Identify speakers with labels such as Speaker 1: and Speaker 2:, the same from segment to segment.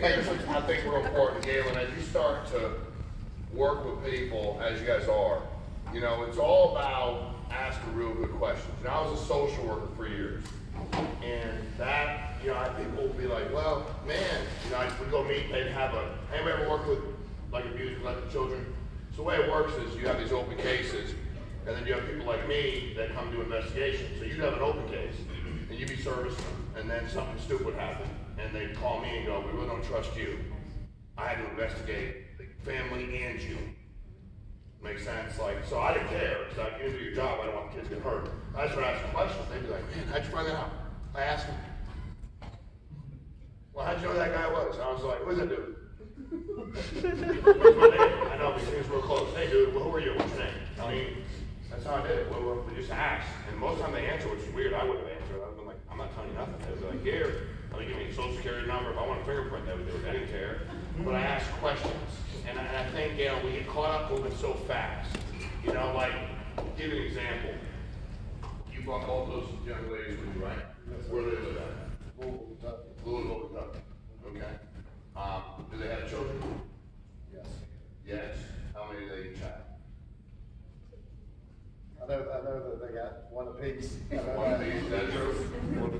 Speaker 1: here's what I think real important, Galen, as you start to work with people, as you guys are, you know, it's all about asking real good questions. You know, I was a social worker for years, and that, you know, people will be like, well, man, you know, we go meet, they'd have a, anybody ever worked with, like, abused, neglected children? So the way it works is you have these open cases, and then you have people like me that come do investigations. So you'd have an open case, and you'd be servicing them, and then something stupid would happen, and they'd call me and go, we really don't trust you. I had to investigate the family and you. Makes sense? Like, so I didn't care, because I didn't do your job, I don't want the kids to get hurt. I just started asking questions, they'd be like, man, how'd you find that out? I asked them, well, how'd you know who that guy was? I was like, who's that dude? What's my name? I know, we seems real close. Hey dude, well, who are you? What's your name? I mean, that's how I did it. We just asked. And most of the time they answer, which is weird. I wouldn't have answered. I would have been like, I'm not telling you nothing. They would be like, here, let me give me a social security number. If I want a fingerprint, they would do it. I didn't care. But I asked questions. And I think, you know, we get caught up moving so fast. You know, like, give you an example. You brought all those young ladies with you, right? Where they live at? Louisville, Kentucky. Okay. Do they have children?
Speaker 2: Yes.
Speaker 1: Yes. How many do they each have?
Speaker 2: I know that they got one apiece.
Speaker 1: One apiece, is that true?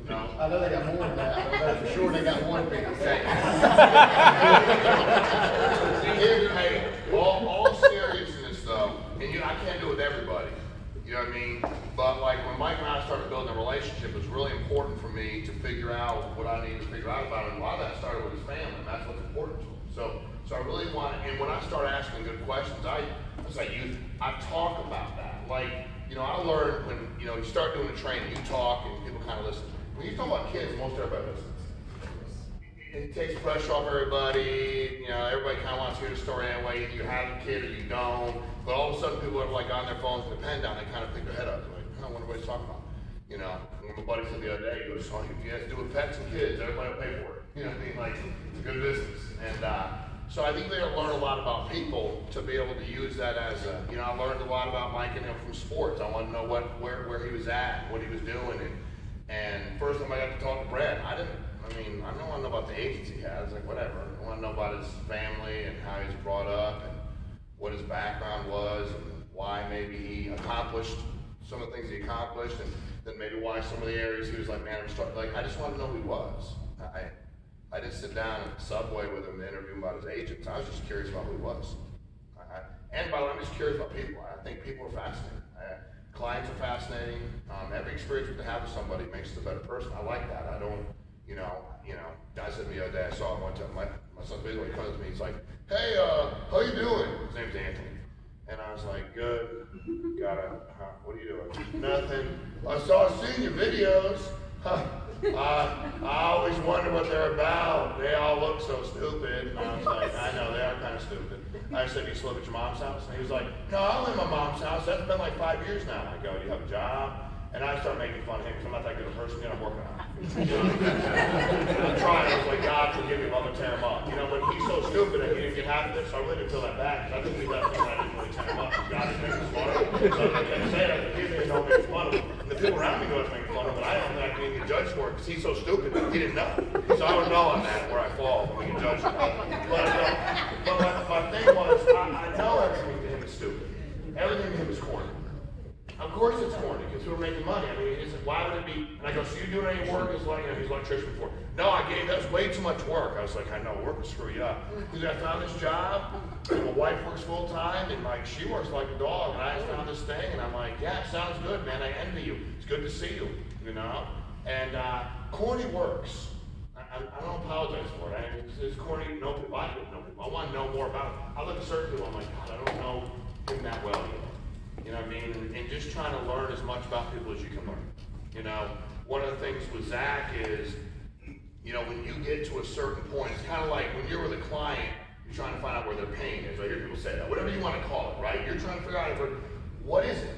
Speaker 1: No.
Speaker 2: I know they got more than that, but I know for sure they got one apiece.
Speaker 1: Hey, all seriousness though, and I can't do it with everybody, you know what I mean? But like when Mike and I started building a relationship, it was really important for me to figure out what I needed to figure out about him. And a lot of that started with his family, and that's what's important to him. So I really want, and when I start asking good questions, I've talked about that. Like, you know, I learned when, you know, you start doing the training, you talk and people kind of listen. When you talk about kids, most everybody listens. It takes pressure off everybody, you know, everybody kind of wants to hear the story anyway. Either you have a kid or you don't. But all of a sudden people are like on their phones with a pen down, they kind of pick their head up. They're like, I don't know what everybody's talking about. You know, when my buddy said the other day, he goes, if you guys do with pets and kids, everybody will pay for it. You know what I mean? Like, it's a good business. And so I think they learn a lot about people to be able to use that as a, you know, I learned a lot about Mike and him from sports. I wanted to know where he was at, what he was doing. And first time I got to talk to Brad, I don't want to know about the agents he has, like whatever. I want to know about his family and how he was brought up and what his background was and why maybe he accomplished some of the things he accomplished and then maybe why some of the areas he was like, man, I just wanted to know who he was. I didn't sit down at the subway with him to interview him about his agents. I was just curious about who he was. And by the way, I'm just curious about people. I think people are fascinating. Clients are fascinating. Every experience we have with somebody makes us a better person. I like that. I don't, you know, I said to me the other day, I saw him one time, my son's basically comes to me, he's like, hey, how you doing? His name's Anthony. And I was like, good. What are you doing? Nothing. I seen your videos. I always wonder what they're about. They all look so stupid. And I was like, I know, they are kind of stupid. I said, you still live at your mom's house? And he was like, no, I live at my mom's house. That's been like 5 years now. I go, do you have a job? And I start making fun of him because I'm not that good a person yet. I'm working on it. You know? I'm trying. I was like, God, forgive me if I'm going to tear him up. You know, but he's so stupid that he didn't get half of this. So I really didn't feel that bad because I think he left me and I didn't really tear him up. God is making fun of him. So I kept saying, I think he didn't know making fun of him. And the people around me know I was making fun of him, but I don't think I can even get judged for it because he's so stupid. He didn't know. So I would know on that where I fall when we get judged. But my thing was, I know everything to him is stupid. Everything to him is corny. Of course it's corny, because we're making money. I mean, why would it be? And I go, so you doing any work? He's like, he's an electrician before. No, that's way too much work. I was like, I know, work will screw you up. Because I found this job, and my wife works full time, and like she works like a dog, and I found this thing, and I'm like, yeah, it sounds good, man. I envy you. It's good to see you, you know? And corny works. I don't apologize for it. It's corny. No people. I don't know people. I want to know more about it. I look at certain people, I'm like, God, I don't know him that well yet. You know what I mean? And just trying to learn as much about people as you can learn. You know, one of the things with Zach is, you know, when you get to a certain point, it's kind of like when you're with a client, you're trying to find out where their pain is. I hear people say that. Whatever you want to call it, right? You're trying to figure out what is it?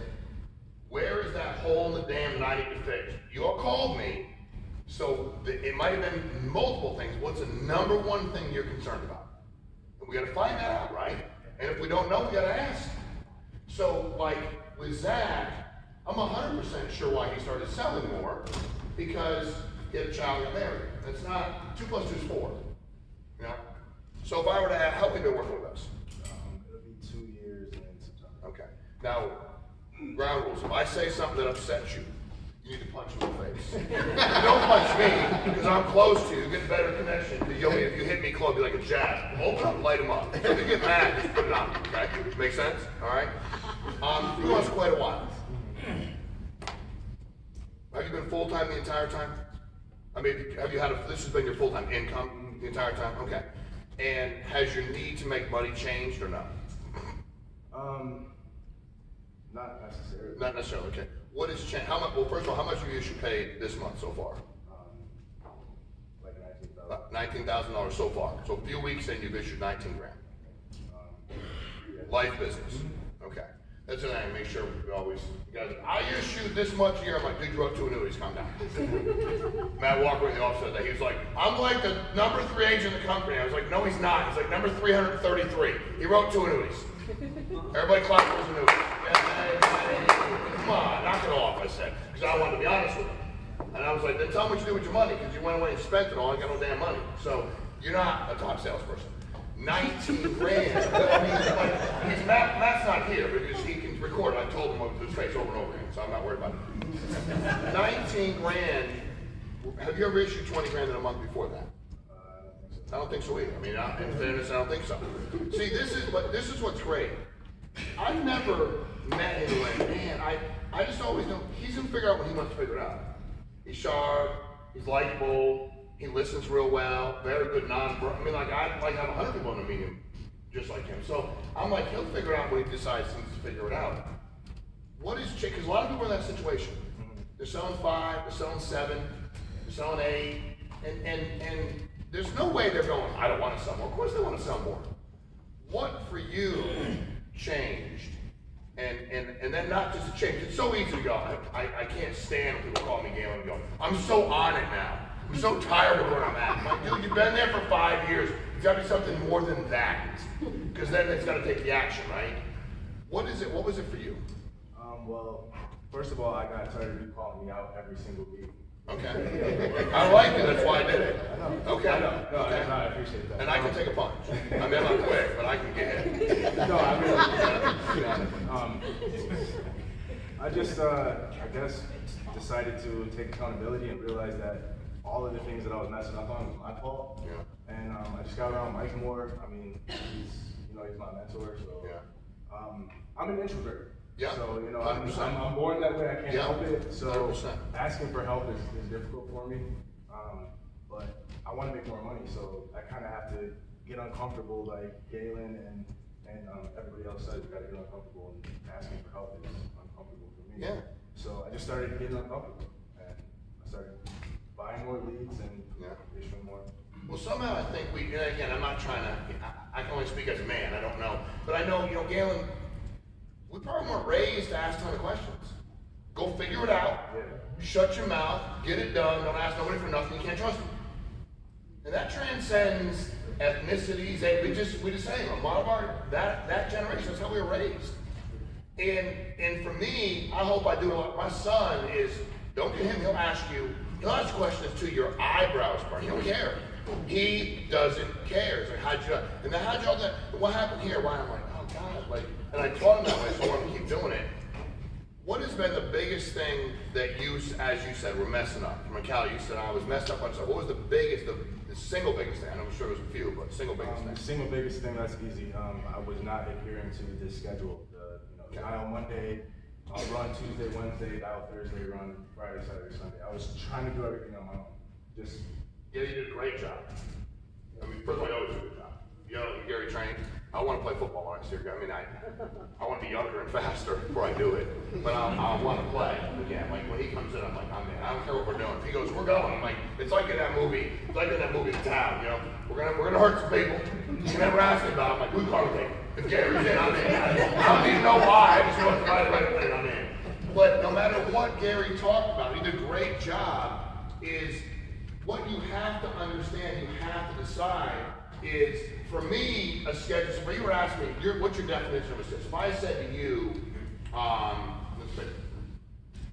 Speaker 1: Where is that hole in the dam that I need to fix? You all called me, so it might have been multiple things. What's the number one thing you're concerned about? And we got to find that out, right? And if we don't know, we got to ask. So, like with Zach, I'm 100% sure why he started selling more, because he had a child and got married. It's not 2 + 2 is 4. Yeah. So if I were to ask, how long have you been working with us?
Speaker 2: It'll be 2 years in September.
Speaker 1: Okay. Now, ground rules. If I say something that upsets you, you need to punch me in the face. Don't punch me, because I'm close to you. You get a better connection. If you hit me close, it'll be like a jab. Open up, light them up. If you get mad, just put it on. Okay? Make sense? All right? You know us quite a while. Have you been full-time the entire time? I mean, have you this has been your full-time income the entire time? Okay. And has your need to make money changed or not?
Speaker 2: Not necessarily.
Speaker 1: Not necessarily, okay. What has changed? How much, well, first of all, how much have you issued paid this month so far?
Speaker 2: Like $19,000.
Speaker 1: $19,000 so far. So a few weeks in, you've issued 19 grand.
Speaker 2: Yeah.
Speaker 1: Life business. Okay. That's what I make sure we always, guys, I issue this much a year. I'm like, dude, you wrote 2 annuities, calm down. Matt Walker in the office said that. He was like, I'm like the number 3 agent in the company. I was like, no, he's not. He's like number 333. He wrote 2 annuities. Everybody clap for his annuities. Come on, knock it off, I said. Because I wanted to be honest with him. And I was like, then tell me what you do with your money, because you went away and spent it all, I got no damn money. So you're not a top salesperson. 19 grand. I mean, Matt's not here because he can record. I told him with his face over and over again, so I'm not worried about it. 19 grand. Have you ever issued 20 grand in a month before that? I don't think so either. I mean, in fairness, I don't think so. See, this is what's great. I've never met anyone, man, I just always know he's gonna figure out what he wants to figure out. He's sharp, he's likable, he listens real well, very good I mean, like, I like have 100 people in the meeting just like him. So I'm like, he'll figure out when he decides he needs to figure it out. What is, because a lot of people are in that situation. They're selling 5, they're selling 7, they're selling 8, and there's no way they're going, I don't want to sell more. Of course they want to sell more. What for you changed? And then not just a change. It's so easy to go, I can't stand when people call me Galen and go, I'm so on it now. I'm so tired of where I'm at. I'm like, dude, you've been there for 5 years. It's got to be something more than that. Because then it's got to take the action, right? What is it? What was it for you?
Speaker 2: Well, first of all, I got tired of you calling me out every single week.
Speaker 1: Okay. I like it. That's why I did it.
Speaker 2: I know.
Speaker 1: Okay.
Speaker 2: I know. No,
Speaker 1: okay.
Speaker 2: I appreciate that.
Speaker 1: And I can take a punch. I mean, I'm not quick, but I can get hit.
Speaker 2: No, I really. I just, I guess, decided to take accountability and realize that all of the things that I was messing up on was my fault.
Speaker 1: Yeah.
Speaker 2: And I just got around Mike more. I mean, he's my mentor. So
Speaker 1: yeah.
Speaker 2: I'm an introvert.
Speaker 1: Yeah.
Speaker 2: So,
Speaker 1: I'm
Speaker 2: born that way. I can't help it. So
Speaker 1: 100%.
Speaker 2: asking for help is difficult for me. But I want to make more money, so I kind of have to get uncomfortable, like Galen and everybody else says. You got to get uncomfortable, and asking for help is uncomfortable for me.
Speaker 1: Yeah.
Speaker 2: So I just started getting uncomfortable, and I started buying more leads and issuing more.
Speaker 1: Well, somehow I think we, and again, I'm not trying to, I can only speak as a man, I don't know. But I know, Galen, we probably weren't raised to ask a ton of questions. Go figure it out, shut your mouth, get it done, don't ask nobody for nothing, you can't trust them. And that transcends ethnicities, we just say, a lot of that generation, that's how we were raised. And for me, I hope I do a lot. My son is, don't get him, he'll ask questions to your eyebrows burn. He don't care. He doesn't care. It's like, how'd you all that? What happened here? Why? I'm like, oh God, and I taught him that way, so I want to keep doing it. What has been the biggest thing that you, as you said, were messing up? Mikhail, you said I was messed up on stuff. What was the biggest, the single biggest thing? I'm sure it was a few, but single biggest thing.
Speaker 2: The single biggest thing, that's easy. I was not adhering to this schedule. Dial Monday, I'll run Tuesday, Wednesday, dial Thursday, run Friday, Saturday, Sunday. I was trying to do everything on my own.
Speaker 1: Yeah, you did a great job. I mean, first of all, you always do a good job. Gary trained. I want to play football when I see I mean, I want to be younger and faster before I do it. But I want to play again. Like when he comes in, I'm like, I'm in. I don't care what we're doing. If he goes, we're going. I'm like, it's like in that movie. It's like in that movie, The Town. We're gonna hurt some people. You never asked me about it. I'm like, who's car take? If Gary's in, I'm in. I don't need to know why. I just want to try the right thing. I'm in. But no matter what Gary talked about, he did a great job. Is what you have to understand. You have to decide. Is, for me, a schedule. So you were asking me, what's your definition of a schedule? If I said to you,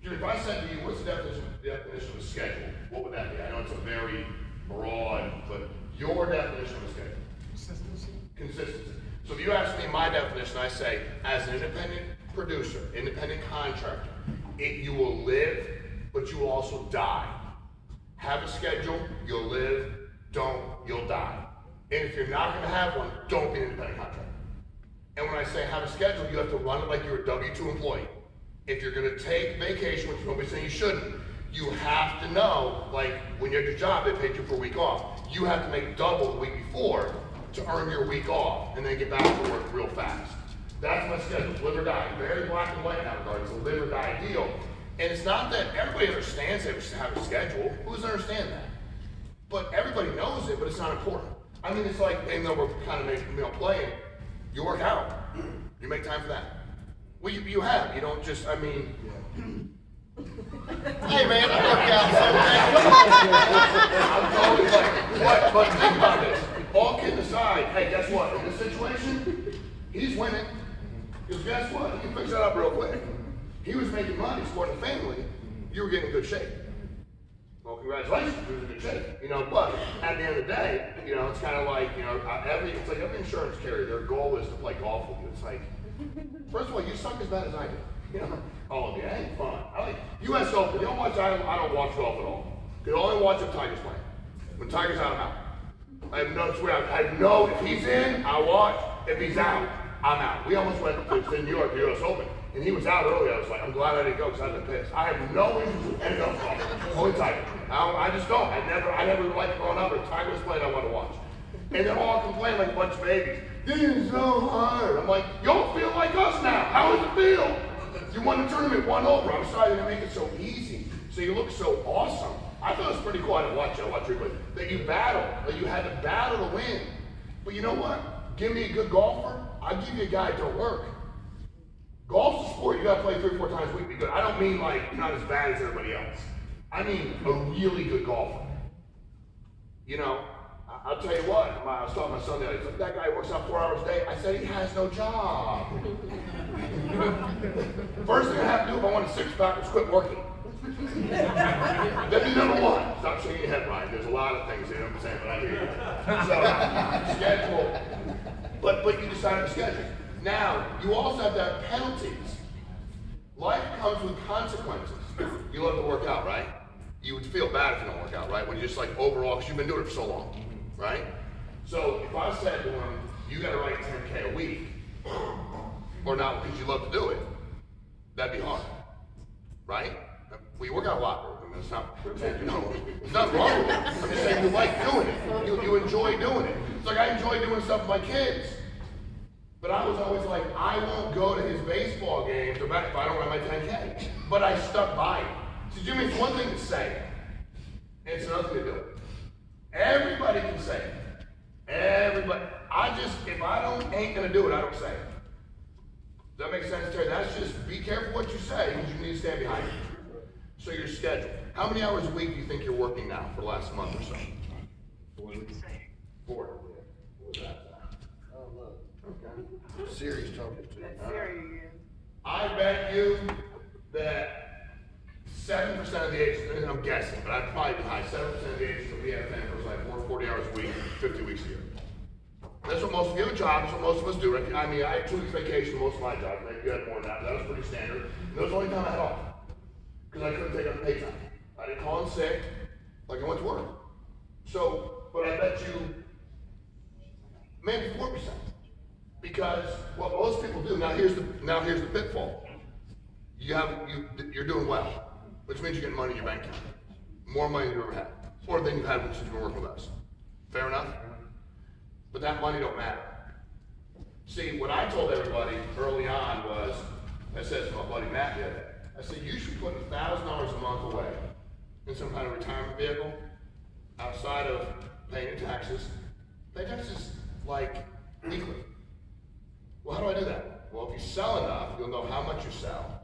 Speaker 1: Jimmy, if I said to you, what's the definition of a schedule? What would that be? I know it's a very broad, but Your definition of a schedule.
Speaker 3: Consistency.
Speaker 1: Consistency. So if you ask me my definition, I say, as an independent producer, independent contractor, you will live, but you will also die. Have a schedule, you'll live. Don't, you'll die. And if you're not going to have one, don't be an independent contractor. And when I say have a schedule, you have to run it like you're a W-2 employee. If you're going to take vacation, which nobody's saying you shouldn't, you have to know, like when you're at your job, they paid you for a week off. You have to make double the week before to earn your week off and then get back to work real fast. That's my schedule, live or die. Very black and white in that regard. It's a live or die deal. And it's not that everybody understands they have a schedule. Who doesn't understand that? But everybody knows it, but it's not important. I mean, it's like, even though we're kind of playing, you work out. You make time for that. Well, you have. You don't just, I mean. Hey, man, I work out so I'm always like, what? But think about this. All kidding aside, hey, guess what? In this situation, he's winning. Because guess what? He can fix that up real quick. He was making money, supporting the family. You were getting in good shape. Well, congratulations, he was in good shape. But at the end of the day, it's kind of like, it's like every insurance carrier, their goal is to play golf with you. It's like, first of all, you suck as bad as I do. All of you, ain't fun. I like U.S. Open. You don't watch, I don't watch golf at all. You can only watch if Tiger's playing. When Tiger's out, I'm out. I have no, if he's in, I'll watch. If he's out, I'm out. We almost went to New York, the U.S. Open, and he was out early. I was like, I'm glad I didn't go because I've been pissed. I have no interest in NFL golf. Only Tiger. I just don't. I never liked growing up. If Tiger was playing, I want to watch. And they're all complaining like a bunch of babies. This is so hard. I'm like, y'all feel like us now. How does it feel? You won the tournament 1-over. I'm sorry they make it so easy. So you look so awesome. I thought it was pretty cool. I didn't watch it. I watched replay. That you battle. That you had to battle to win. But you know what? Give me a good golfer. I'll give you a guy that don't work. Golf's a sport. You got to play 3 or 4 times a week to be good. I don't mean like you're not as bad as everybody else. I mean a really good golfer. I'll tell you what. I was talking to my son the other day. He's like, that guy works out 4 hours a day. I said, he has no job. First thing I have to do if I want a six-pack is quit working. That'd be number one. Stop shaking your head, Ryan. There's a lot of things, you know what I'm saying, but I hear you. So, schedule. But you decided to schedule. Now, you also have to have penalties. Life comes with consequences. You love to work out, right? You would feel bad if you don't work out, right? When you just like overall, because you've been doing it for so long, right? So if I said to him, you got to write 10K a week, or not because you love to do it, that'd be hard, right? Well, you work out a lot. I mean, it's not pretend, there's nothing wrong with it. I'm just saying you like doing it. You enjoy doing it. It's like I enjoy doing stuff with my kids. But I was always like, I won't go to his baseball games if I don't run my 10K. But I stuck by it. So Jimmy, it's one thing to say it, and it's another thing to do it. Everybody can say it. Everybody. If I ain't gonna do it, I don't say it. Does that make sense, Terry? That's just, be careful what you say, because you need to stand behind it. So your schedule. How many hours a week do you think you're working now for the last month or so? 4. 4. What was that? Oh, look. Okay. Serious talking to you.
Speaker 3: That's serious.
Speaker 1: I bet you that 7% of the agents, and I'm guessing, but I'd probably be high, 7% of the agents that we have paying for like work 40 hours a week, 50 weeks a year. That's what most of you have a job, that's what most of us do. I mean, I had 2 weeks vacation most of my jobs. Maybe you had more than that, but that was pretty standard. And that was the only time I had off. Because I couldn't take unpaid time. I didn't call in sick, like I went to work. So, but I bet you maybe 4%. Because what most people do, now here's the pitfall. You're doing well, which means you're getting money in your bank account. More money than you ever had. Or than you've had since you've been working with us. Fair enough? But that money don't matter. See, what I told everybody early on was, I said to my buddy Matt the other day, I said, you should put $1,000 a month away in some kind of retirement vehicle outside of paying your taxes. Pay taxes like weekly. Well, how do I do that? Well, if you sell enough, you'll know how much you sell.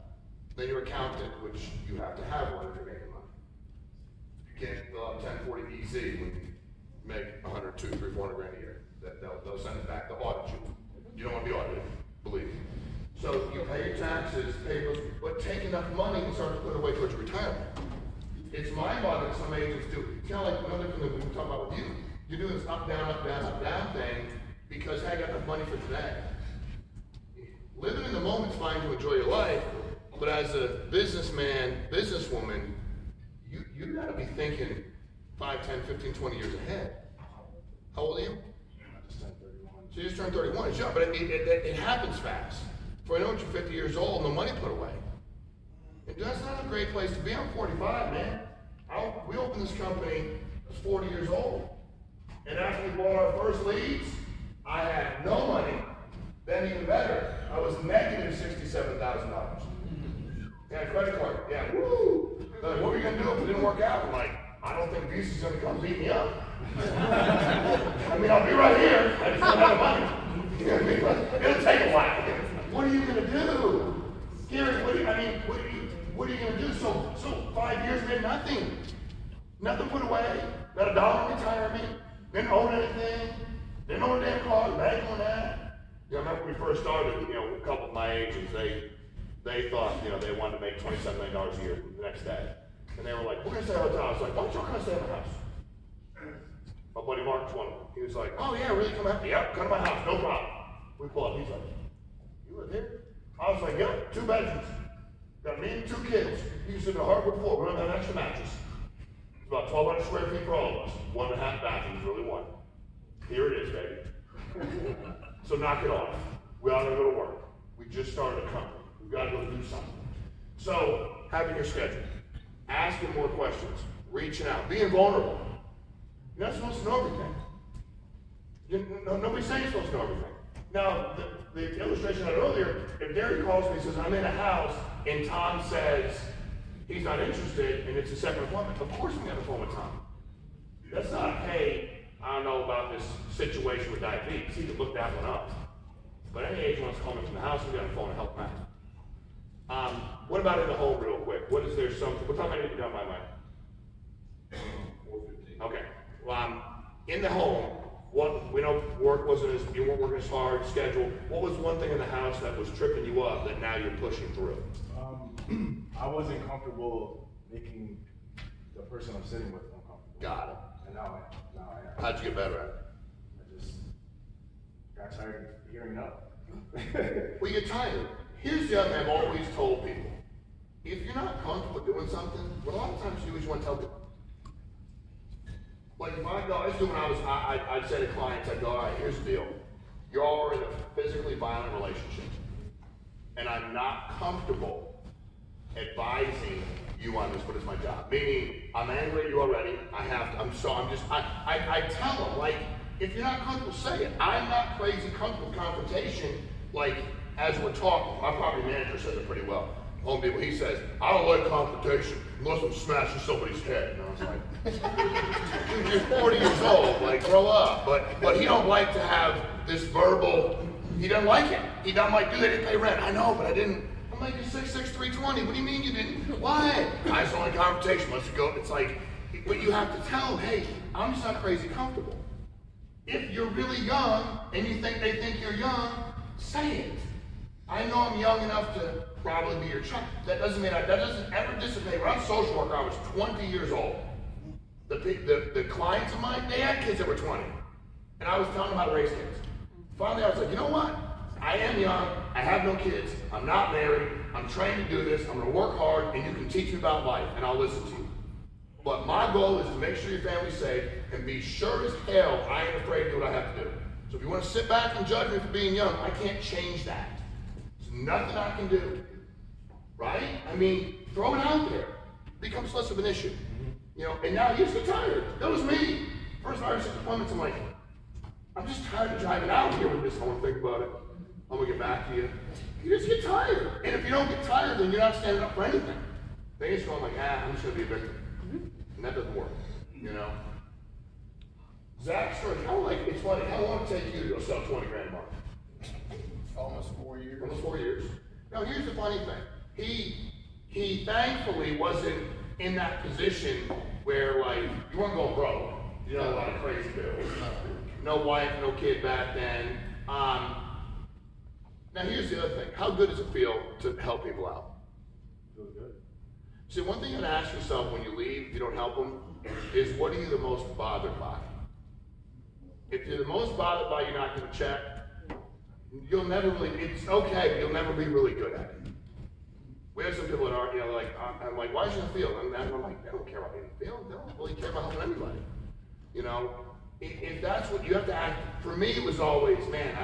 Speaker 1: Then your accountant, which you have to have one if you're making money. You can't fill out 1040 EC when you make 100, 200, 300, 400 grand a year. They'll send it back to audit you. You don't want to be audited, believe me. So you pay your taxes, pay those, but take enough money and start to put away towards your retirement. It's mind-boggling some agents do. It's kind of like another thing that we were talking about with you. You're doing this up, down, up, down, up, down thing because, hey, I got enough money for today. Living in the moment's fine to enjoy your life, but as a businessman, businesswoman, you gotta be thinking 5, 10, 15, 20 years ahead. How old are you?
Speaker 2: I just turned 31.
Speaker 1: So you just turned 31, it's young, but it happens fast. Before I know it, you're 50 years old, no money put away. And that's not a great place to be. I'm 45, man. We opened this company, I was 40 years old. And after we bought our first leads, I had no money. Then even better, I was negative $67,000. Yeah, credit card. Yeah, woo! They're like, what are we gonna do if it didn't work out? I'm like, I don't think Visa's gonna come beat me up. I mean, I'll be right here. I just don't have money. You know what I mean? But it'll take a while. What are you gonna do? Gary, what are you gonna do? So 5 years made nothing. Nothing put away. Not $1 in retirement. Didn't own anything. Didn't own a damn car. Bank on that. You know, I remember when we first started, you know, a couple of my agents, they thought, you know, they wanted to make $27 million a year the next day. And they were like, we're gonna stay at a hotel. I was like, why don't y'all come stay at my house? My buddy Mark was one of them. He was like, oh yeah, really, come out? Yep, come to my house, no problem. We pull up, he's like, you live here? I was like, yep, 2 bedrooms. Got me and 2 kids. You can sleep on a hardwood floor, we don't have an extra mattress. It's about 1,200 square feet for all of us. 1.5 bathrooms, really one. Here it is, baby. So knock it off. We all gotta go to work. We just started a company. We've got to go do something. So, having your schedule, asking more questions, reaching out, being vulnerable. You're not supposed to know everything. Nobody's saying you're supposed to know everything. Now, the illustration I had earlier, if Gary calls me and says, I'm in a house, and Tom says he's not interested, and it's a second appointment, of course I'm going to phone with Tom. That's not, hey, I don't know about this situation with diabetes. He could look that one up. But any agent wants to call me from the house, we've got a phone to help them out. What about in the home real quick? What time I need to be done by, Mike? 4:15. Okay. Well, in the home, we know work wasn't you weren't working as hard, schedule. What was one thing in the house that was tripping you up that now you're pushing through?
Speaker 2: I wasn't comfortable making the person I'm sitting with uncomfortable.
Speaker 1: Got it.
Speaker 2: And now I am.
Speaker 1: How'd you get better at it?
Speaker 2: I just got tired of hearing no.
Speaker 1: Well, you get tired. Here's the other thing I've always told people. If you're not comfortable doing something, what a lot of times you do is you want to tell people. Like if I go, I used to do when I'd say to clients, I'd go, all right, here's the deal. You're all in a physically violent relationship. And I'm not comfortable advising you on this, but it's my job. Meaning, I'm angry at you already. I tell them, like, if you're not comfortable, say it. I'm not crazy comfortable with confrontation, like, as we're talking. My property manager says it pretty well. Home people, he says, I don't like confrontation unless I'm smashing somebody's head. And I was like, dude, you're 40 years old, like, grow up. But he don't like to have this verbal, he doesn't like it. He doesn't like, dude, they didn't pay rent. I know, but I didn't. I'm like, you're 6'6", 320. What do you mean you didn't? Why? I just don't like confrontation. Let's go. It's like, but you have to tell them, hey, I'm just not crazy comfortable. If you're really young and you think they think you're young, say it. I know I'm young enough to probably be your child. That doesn't ever dissipate. When I was a social worker, I was 20 years old. The clients of mine, they had kids that were 20. And I was telling them how to raise kids. Finally, I was like, you know what? I am young, I have no kids, I'm not married, I'm trained to do this, I'm gonna work hard, and you can teach me about life, and I'll listen to you. But my goal is to make sure your family's safe, and be sure as hell I ain't afraid to do what I have to do. So if you want to sit back and judge me for being young, I can't change that. There's nothing I can do. Right? I mean, throw it out there. It becomes less of an issue. You know, and now you just get tired. That was me. First 5 or 6 appointments, I'm like, I'm just tired of driving out here with this. I want to think about it. I'm gonna get back to you. You just get tired. And if you don't get tired, then you're not standing up for anything. Then you're just going like, I'm just gonna be a victim. And that doesn't work, you know? Zach's story, it's funny, how long did it take you to go sell 20 grand a month?
Speaker 3: Almost 4 years.
Speaker 1: Almost 4 years. Now here's the funny thing. He thankfully wasn't in that position where like, you weren't going broke. You know, a lot of crazy bills. No wife, no kid back then. Now here's the other thing. How good does it feel to help people out?
Speaker 2: Feels good.
Speaker 1: See, one thing you gotta ask yourself when you leave, if you don't help them, is what are you the most bothered by? If you're the most bothered by you not getting a check, you'll never really, it's okay, but you'll never be really good at it. We have some people that are, like, I'm like, why should I feel? And I'm like, they don't care about being in the field. They don't really care about helping anybody. If that's what you have to act, for me it was always, man,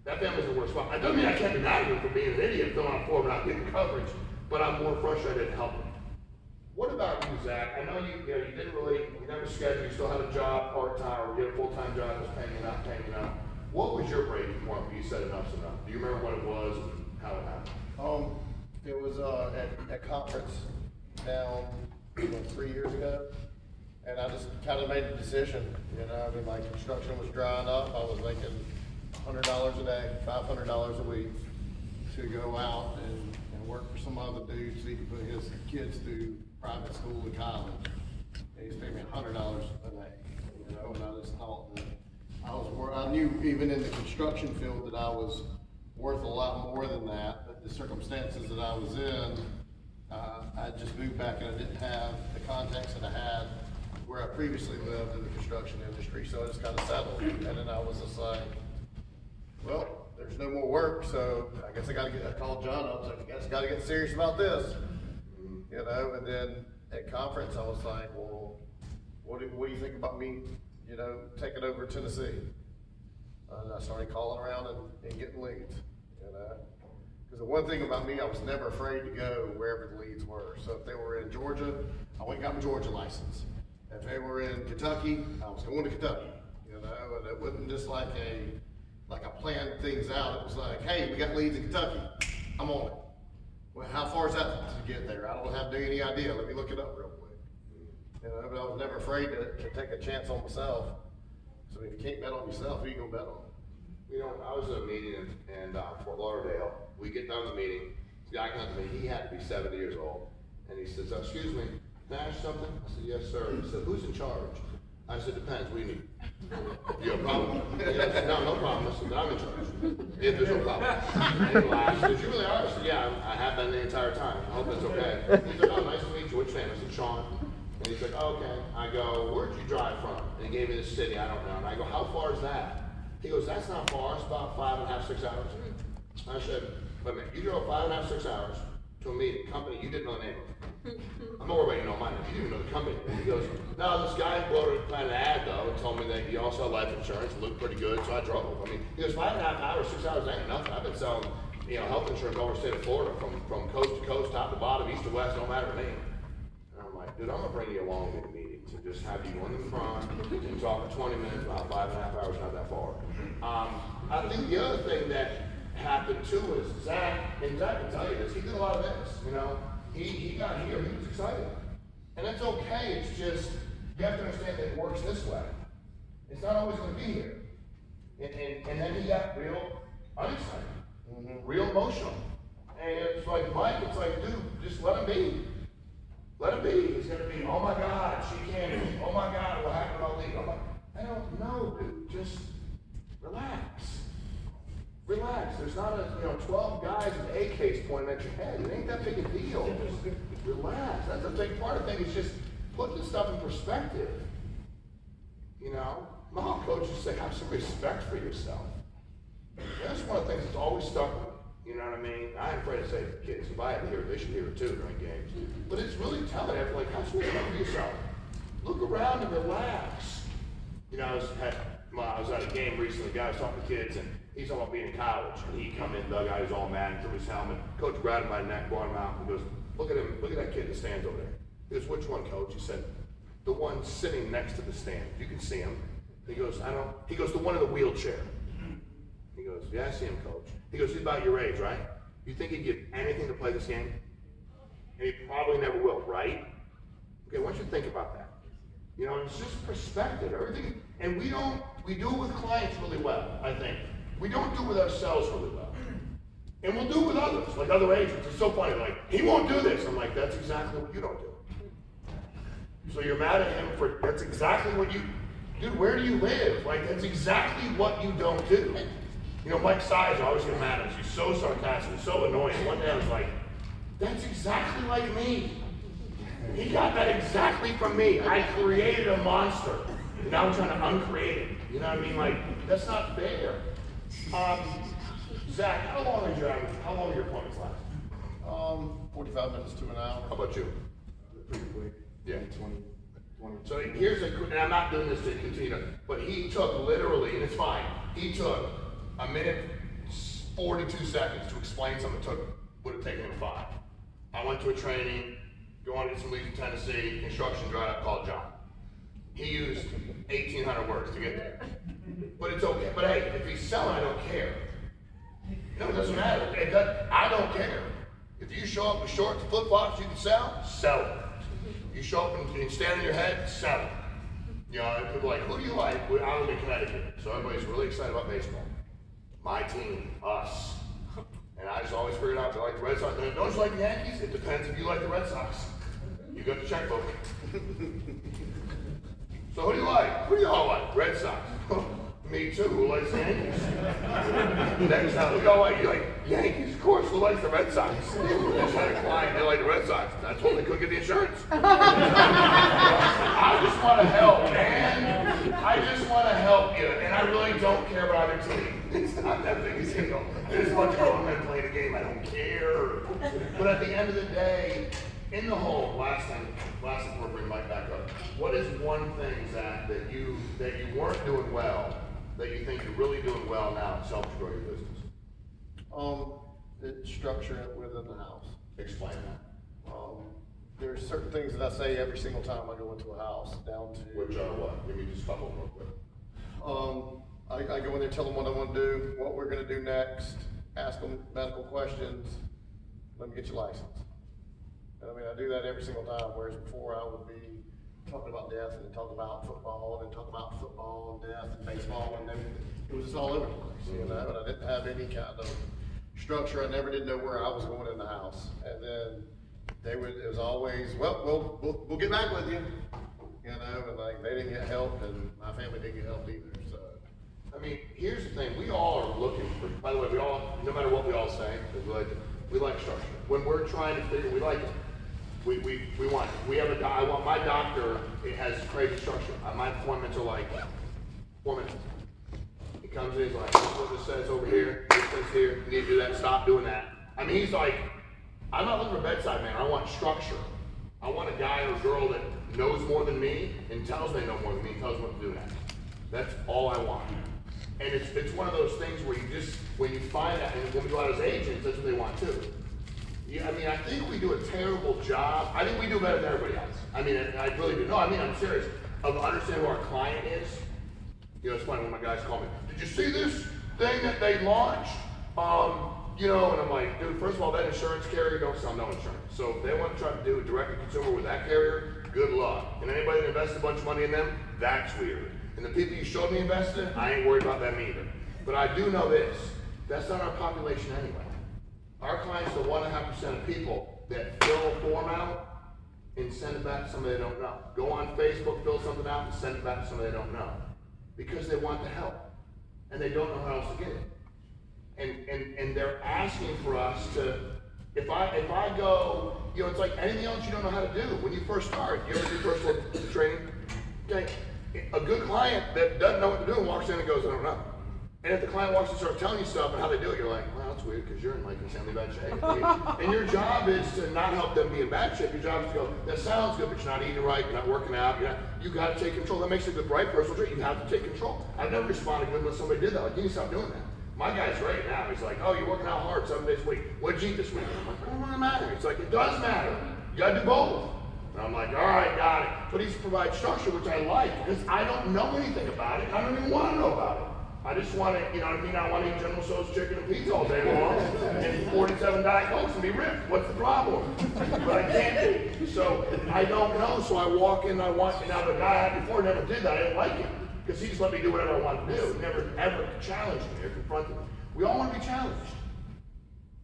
Speaker 1: that family's the worst spot. It doesn't mean I can't be mad at them for being an idiot, filling out a form and not getting coverage, but I'm more frustrated at helping. What about you, Zach? I know you never scheduled, you still had a job part-time, or you had a full-time job that was paying you enough. What was your breaking point when you said enough's enough? Do you remember what it was and how it happened?
Speaker 3: It was at a conference down 3 years ago, and I just kind of made the decision. My construction was drying up. I was making $100 a day, $500 a week to go out and work for some other dude so he could put his kids through private school and college. And he's paying me $100 a day. And I just thought that I knew even in the construction field that I was worth a lot more than that, but the circumstances that I was in, I just moved back and I didn't have the contacts that I had where I previously lived in the construction industry, so I just kind of settled. And then I was just like, well, there's no more work, so I guess I called John up, so I guess I gotta get serious about this. And then at conference I was like, well, what do you think about me, taking over Tennessee? And I started calling around and getting leads, Because the one thing about me, I was never afraid to go wherever the leads were. So if they were in Georgia, I went and got my Georgia license. If they were in Kentucky, I was going to Kentucky, And it wasn't just like I planned things out. It was like, hey, we got leads in Kentucky. I'm on it. Well, how far is that to get there? I don't have any idea. Let me look it up real quick. But I was never afraid to take a chance on myself. So if you can't bet on yourself, who you gonna bet on?
Speaker 1: I was at a meeting in Fort Lauderdale. We get done the meeting. The guy comes to me. He had to be 70 years old, and he says, "Excuse me, can I ask you something?" I said, "Yes, sir." He said, "Who's in charge?" I said, "Depends. What do you need?" "You have a problem?" He said, "No problem." I said, "Then I'm in charge. If there's no problem." And he laughed. He said, "You really are?" I said, "Yeah, I have been the entire time. I hope it's okay." He said, "Oh, nice to meet you. What's your name?" I said, "Shawn." And he's like, "Oh, okay." I go, "Where'd you drive from?" And he gave me the city. I don't know. And I go, "How far is that?" He goes, "That's not far. It's about 5.5, 6 hours." I said, "Wait a minute. You drove 5.5, 6 hours to a meeting, company you didn't know the name of." "I'm not worried about you know mine. You didn't even know the company." And he goes, "No, this guy ran an ad though and told me that he also had life insurance, looked pretty good, so I drove." He goes, 5.5 hours, 6 hours ain't nothing. I've been selling, health insurance over the state of Florida from coast to coast, top to bottom, east to west, no matter to me. And I'm like, "Dude, I'm gonna bring you along in the meeting to just have you in the front and talk for 20 minutes about 5.5 hours, not that far." I think the other thing that happened too is Zach can tell you this, he did a lot of this, he got here, he was excited. And that's okay, it's just, you have to understand that it works this way. It's not always gonna be here. And then he got real unexcited, real emotional. And it's like, Mike, it's like, dude, just let him be. Let him be. He's gonna be, "Oh my God, she can't, oh my God, what happened about leave?" I don't know, dude, just relax. Relax. There's not 12 guys with AKs pointing at your head. It ain't that big a deal. Just relax. That's a big part of the thing. It's just putting this stuff in perspective. My whole coach used to say, have some respect for yourself. That's one of the things that's always stuck with me. You know what I mean? I ain't afraid to say to kids, if I had to hear it, they should hear it too during games. But it's really telling everyone, have some respect for yourself. Look around and relax. I was at a game recently, the guy was talking to kids, and he's talking about being in college. And he come in, dug out his all mad, and threw his helmet. Coach grabbed him by the neck, brought him out, and goes, look at him, look at that kid that stands over there. He goes, "Which one, Coach?" He said, "The one sitting next to the stand. You can see him." He goes, he goes, "The one in the wheelchair." He goes, "Yeah, I see him, Coach." He goes, "He's about your age, right? You think he'd give anything to play this game?" And he probably never will, right? Okay, I want you to think about that. It's just perspective, everything. And we do it with clients really well, I think. We don't do it with ourselves really well. And we'll do it with others, like other agents. It's so funny, like, "He won't do this." I'm like, that's exactly what you don't do. So you're mad at him for, that's exactly what dude, where do you live? Like, that's exactly what you don't do. Mike Sizer, I always get mad at him. He's so sarcastic, so annoying. One day I was like, that's exactly like me. He got that exactly from me. I created a monster. And now we're trying to uncreate it. You know what I mean? Like, that's not fair. Zach, how long are your appointments last?
Speaker 3: 45 minutes to an hour.
Speaker 1: How about you?
Speaker 2: Pretty quick.
Speaker 1: Yeah.
Speaker 2: 20.
Speaker 1: So here's and I'm not doing this to continue, but he took literally, and it's fine, he took a minute 42 seconds to explain something that would have taken him 5. I went to a training, go on to get some leads in Tennessee, construction dried up, called John. He used 1,800 words to get there. But it's okay. But hey, if he's selling, I don't care. No, it doesn't matter. I don't care. If you show up with shorts and flip-flops you can sell it. You show up and stand on your head, sell it. You know, and people are like, who do you like? I live in Connecticut, so everybody's really excited about baseball. My team, us. And I just always figured out, do I like the Red Sox? Don't you like the Yankees? It depends if you like the Red Sox. You got the checkbook. So who do you like? Who do y'all like? Red Sox. Me too. Who likes the Yankees? Next time, who y'all like? You like Yankees? Of course. Who likes the Red Sox? I just had a client, they like the Red Sox. That's why they couldn't get the insurance. I just want to help, man. I just want to help you. And I really don't care about either team. It's not that big a deal. There's a bunch of grown men playing a game. I don't care. But at the end of the day, in the whole, last time we'll bring Mike back up. What is one thing, Zach, that you weren't doing well, that you think you're really doing well now to help grow your business?
Speaker 3: Structure it within the house.
Speaker 1: Explain that.
Speaker 3: There's certain things that I say every single time I go into a house, down to.
Speaker 1: Which are what? Give me just a couple real quick.
Speaker 3: I go in there, tell them what I want to do, what we're going to do next, ask them medical questions, let me get your license. And I mean, I do that every single time, whereas before I would be talking about death and then talk about football and then talk about football and death and baseball, and then it was just all over the place, you know, and I didn't have any kind of structure. I never did know where I was going in the house. And then it was always, well, we'll get back with you, you know, and like they didn't get help and my family didn't get help either, so.
Speaker 1: I mean, here's the thing, we all are looking for, by the way, no matter what we all say, we like structure. When we're trying to figure, we like it. We want it. I want my doctor, it has crazy structure. My appointments are like 4 minutes. He comes in, he's like, this is what this says over here, this says here, you need to do that, stop doing that. I mean, he's like, I'm not looking for a bedside manner, I want structure. I want a guy or girl that knows more than me and tells me they know more than me and tells me what to do next. That's all I want. And it's one of those things where you just, when you find out, and when we go out as agents, that's what they want too. Yeah, I mean, I think we do a terrible job. I think we do better than everybody else. I mean, I really do. No, I mean, I'm serious. Of understanding who our client is. You know, it's funny when my guys call me, did you see this thing that they launched? You know, and I'm like, dude, first of all, that insurance carrier don't sell no insurance. So if they want to try to do a direct to consumer with that carrier, good luck. And anybody that invests a bunch of money in them, that's weird. And the people you showed me invested in, I ain't worried about them either. But I do know this, that's not our population anyway. Our clients are 1.5% of people that fill a form out and send it back to somebody they don't know. Go on Facebook, fill something out and send it back to somebody they don't know. Because they want the help. And they don't know how else to get it. And they're asking for us to, if I go, you know, it's like anything else you don't know how to do. When you first start, you ever do personal training? Okay, a good client that doesn't know what to do walks in and goes, I don't know. And if the client walks in and starts telling you stuff and how they do it, you're like, well, that's weird because you're in like insanely bad shape. And your job is to not help them be in bad shape. Your job is to go, that sounds good, but you're not eating right, you're not working out, you got to take control. That makes it the right personal training. You have to take control. I've never responded good when somebody did that. Like, you need to stop doing that. My guy's great now. He's like, oh, you're working out hard 7 days a week. What'd you eat this week? I'm like, it doesn't matter. It's like, it does matter. You got to do both. And I'm like, all right, got it. But he's provides structure, which I like, because I don't know anything about it. I don't even want to know about it. I just want to, you know what I mean? I want to eat General Tso's chicken and pizza all day long and 47 Diet Cokes and be ripped. What's the problem? But I can't be. So I don't know. So I walk in, now the guy I had before never did that. I didn't like him because he just let me do whatever I wanted to do. Never, ever challenged me or confronted me. We all want to be challenged.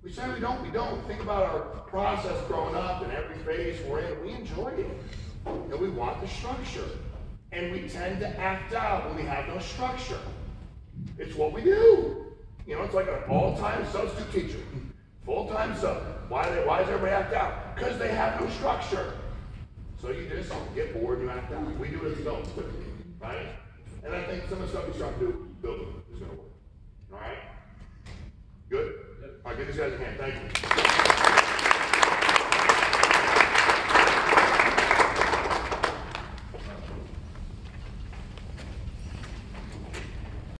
Speaker 1: We say we don't. Think about our process growing up and every phase we're in. We enjoy it. And we want the structure. And we tend to act out when we have no structure. It's what we do. You know, it's like an all-time substitute teacher. Full-time sub. Why does everybody act out? Because they have no structure. So you just get bored and you act out. We do it as adults, right? right? And I think some of the stuff he's trying to do, building is going to work. All right? Good? Yep. All right, give these guys a hand. Thank you.